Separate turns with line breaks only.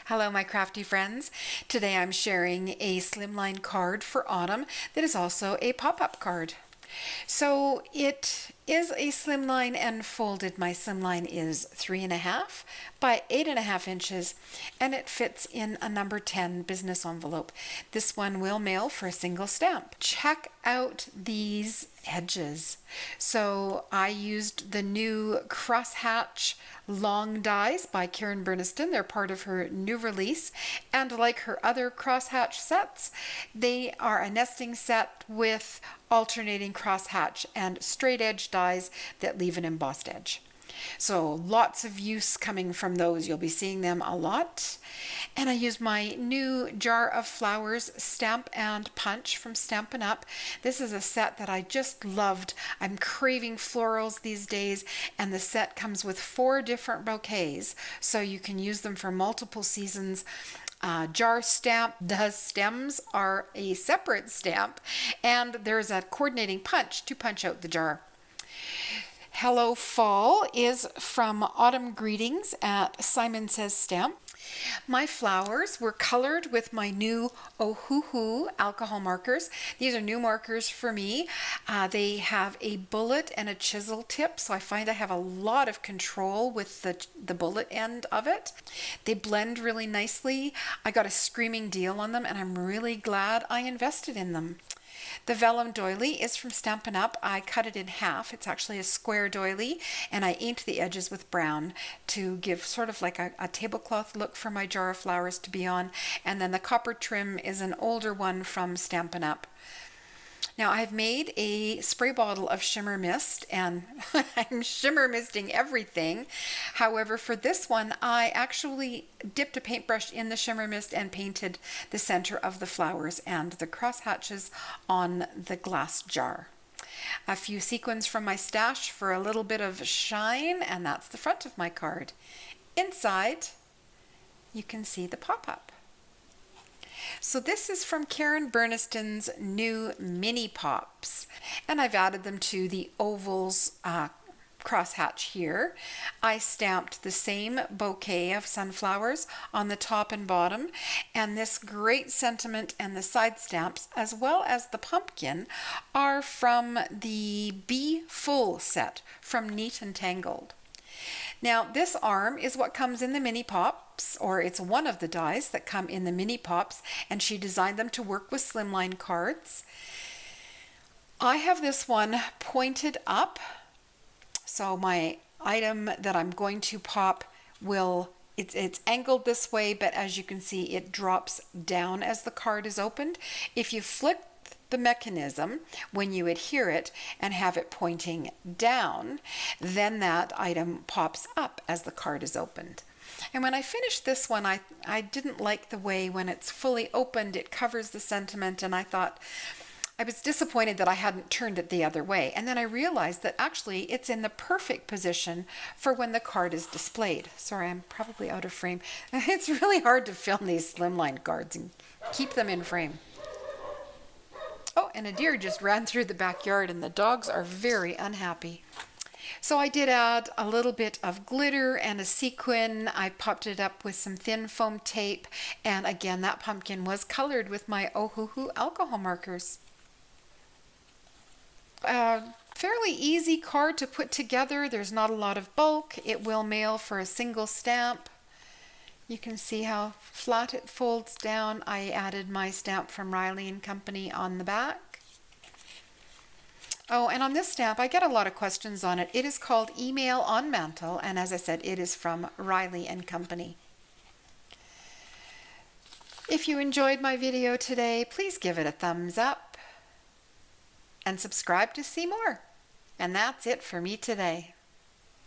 Hello, my crafty friends. Today I'm sharing a slimline card for autumn that is also a pop-up card. So it is a slimline and folded. My slimline is 3.5 by 8.5 inches, and it fits in a number 10 business envelope. This one will mail for a single stamp. Check out these edges. So I used the new crosshatch long dies by Karen Burniston. They're part of her new release, and like her other crosshatch sets, they are a nesting set with alternating crosshatch and straight edge dies that leave an embossed edge. So lots of use coming from those. You'll be seeing them a lot. And I use my new Jar of Flowers Stamp and Punch from Stampin' Up. This is a set that I just loved. I'm craving florals these days, and the set comes with 4 different bouquets, so you can use them for multiple seasons. Jar stamp, the stems are a separate stamp, and there's a coordinating punch to punch out the jar. Hello Fall is from Autumn Greetings at Simon Says Stamp. My flowers were colored with my new Ohuhu alcohol markers. These are new markers for me. They have a bullet and a chisel tip, so I find I have a lot of control with the bullet end of it. They blend really nicely. I got a screaming deal on them, and I'm really glad I invested in them. The vellum doily is from Stampin' Up. I cut it in half. It's actually a square doily, and I inked the edges with brown to give sort of like a tablecloth look for my jar of flowers to be on. And then the copper trim is an older one from Stampin' Up. Now I've made a spray bottle of shimmer mist, and I'm shimmer misting everything. However, for this one, I actually dipped a paintbrush in the shimmer mist and painted the center of the flowers and the crosshatches on the glass jar. A few sequins from my stash for a little bit of shine, and that's the front of my card. Inside, you can see the pop-up. So this is from Karen Burniston's new mini pops, and I've added them to the ovals crosshatch here. I stamped the same bouquet of sunflowers on the top and bottom, and this great sentiment and the side stamps as well as the pumpkin are from the Be Full set from Neat and Tangled. Now this arm is what comes in the mini pops, or it's one of the dies that come in the mini pops, and she designed them to work with slimline cards. I have this one pointed up, so my item that I'm going to pop it's angled this way, but as you can see it drops down as the card is opened. If you flick the mechanism when you adhere it and have it pointing down, then that item pops up as the card is opened. And when I finished this one, I didn't like the way when it's fully opened it covers the sentiment, and I thought I was disappointed that I hadn't turned it the other way. And then I realized that actually it's in the perfect position for when the card is displayed. Sorry, I'm probably out of frame. It's really hard to film these slimline cards and keep them in frame. Oh, and a deer just ran through the backyard, and the dogs are very unhappy. So I did add a little bit of glitter and a sequin. I popped it up with some thin foam tape, and again that pumpkin was colored with my Ohuhu alcohol markers. Fairly easy card to put together. There's not a lot of bulk. It will mail for a single stamp. You can see how flat it folds down. I added my stamp from Riley and Company on the back. Oh, and on this stamp, I get a lot of questions on it. It is called Email on Mantle, and as I said, it is from Riley and Company. If you enjoyed my video today, please give it a thumbs up and subscribe to see more. And that's it for me today.